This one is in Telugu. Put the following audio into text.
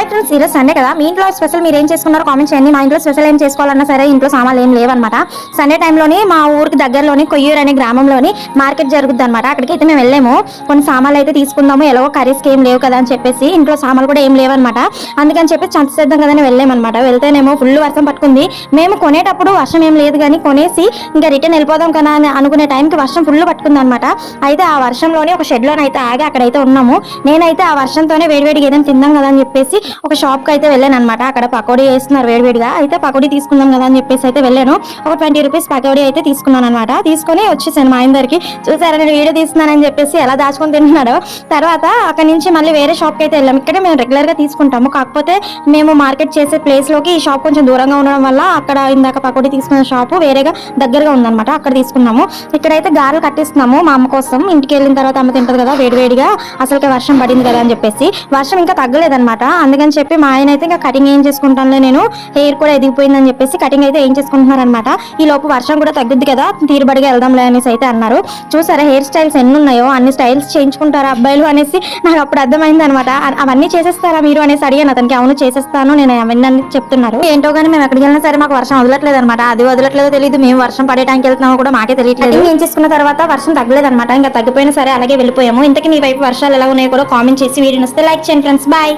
హాయ్ ఫ్రెండ్స్, ఈరోజు సండే కదా. మీ ఇంట్లో స్పెషల్ మీరు ఏం చేసుకున్నారో కామెంట్ చేయండి. మా ఇంట్లో స్పెషల్ ఏం చేసుకోవాలన్నా సరే ఇంట్లో సామాన్లు ఏం లేవన్నమాట. సండే టైంలోని మా ఊరికి దగ్గరలోని కొయ్యూరు అనే గ్రామంలోని మార్కెట్ జరుగుద్ది అనమాట. అక్కడికి అయితే మేము వెళ్ళాము. కొన్ని సామాన్లు అయితే తీసుకుందాము, ఎలాగో కర్రీస్కి ఏం లేవు కదా అని చెప్పేసి, ఇంట్లో సామాన్లు కూడా ఏం లేవన్నమాట. అందుకని చెప్పి చేద్దాం కదని వెళ్ళామన్నమాట. వెళ్తేనేమో ఫుల్ వర్షం పట్టుకుంది. మేము కొనేటప్పుడు వర్షం ఏం లేదు కానీ కొనేసి ఇంకా రిటర్న్ వెళ్ళిపోదాం కదా అని అనుకునే టైంకి వర్షం ఫుల్ పట్టుకుంది అనమాట. అయితే ఆ వర్షంలోనే ఒక షెడ్లోనే అయితే ఆగి అక్కడైతే ఉన్నాము. నేనైతే ఆ వర్షంతోనే వేడివేడిగా ఏదైనా తిందాం కదా అని చెప్పేసి ఒక షాప్ కి అయితే వెళ్ళాను అనమాట. అక్కడ పకోడీ వేస్తున్నారు వేడివేడిగా. అయితే పకోడీ తీసుకుందాం కదా అని చెప్పేసి అయితే వెళ్ళాను. ఒక 20 రూపీస్ పకోడీ అయితే తీసుకున్నాను అనమాట. తీసుకొని వచ్చేసాను మా ఆయన దగ్గరికి. చూసారా నేను వీడియో తీస్తున్నానని చెప్పేసి ఎలా దాచుకొని తింటున్నాడో. తర్వాత అక్కడ నుంచి మళ్ళీ వేరే షాప్ కి అయితే వెళ్ళాం. ఇక్కడే మేము రెగ్యులర్ గా తీసుకుంటాము, కాకపోతే మేము మార్కెట్ చేసే ప్లేస్ లోకి ఈ షాప్ కొంచెం దూరంగా ఉండడం వల్ల అక్కడ ఇందాక పకోడీ తీసుకున్న షాపు వేరేగా దగ్గరగా ఉందన్నమాట. అక్కడ తీసుకున్నాము. ఇక్కడైతే గారెలు కట్టిస్తున్నాము మా అమ్మ కోసం. ఇంటికి వెళ్ళిన తర్వాత అమ్మ తింటది కదా వేడివేడిగా. అసలుకే వర్షం పడింది కదా అని చెప్పేసి. వర్షం ఇంకా తగ్గలేదన్నమాట. అందుకని చెప్పి మా ఆయన అయితే ఇంకా కటింగ్ ఏం చేసుకుంటానులే, నేను హెయిర్ కూడా ఎదిగిపోయిందని చెప్పేసి కటింగ్ అయితే ఏం చేసుకుంటున్నారు అనమాట. ఈ లోపు వర్షం కూడా తగ్గుద్ది కదా, తీరుబడిగా వెళ్దాంలే అనేసి అయితే అన్నారు. చూసారా హెయిర్ స్టైల్స్ ఎన్ని ఉన్నాయో, అన్ని స్టైల్స్ చేయించుకుంటారా అబ్బాయిలు అనేసి నాకు అప్పుడు అర్థమైంది అనమాట. అవన్నీ చేసేస్తారా మీరు అనేసి అడిగాను అతనికి. అవును చేసేస్తాను నేను అవన్నీ చెప్తున్నారు. ఏంటో కానీ మేము ఎక్కడికి వెళ్ళినా సరే మాకు వర్షం వదలట్లేదు అనమాట. అది వదలట్లేదో తెలియదు, మేము వర్షం పడే టైంకి వెళ్తున్నామో కూడా మాకే తెలియట్లేదు. ఏం చేసుకున్న తర్వాత వర్షం తగ్గలేదు అనమాట. ఇంకా తగ్గిపోయినా సరే అలాగే వెళ్ళిపోయాము. ఇంతకీ మీ వైపు వర్షాలు ఎలా ఉన్నాయో కూడా కామెంట్ చేసి వీడియో వస్తే లైక్ చేయండి ఫ్రెండ్స్. బాయ్.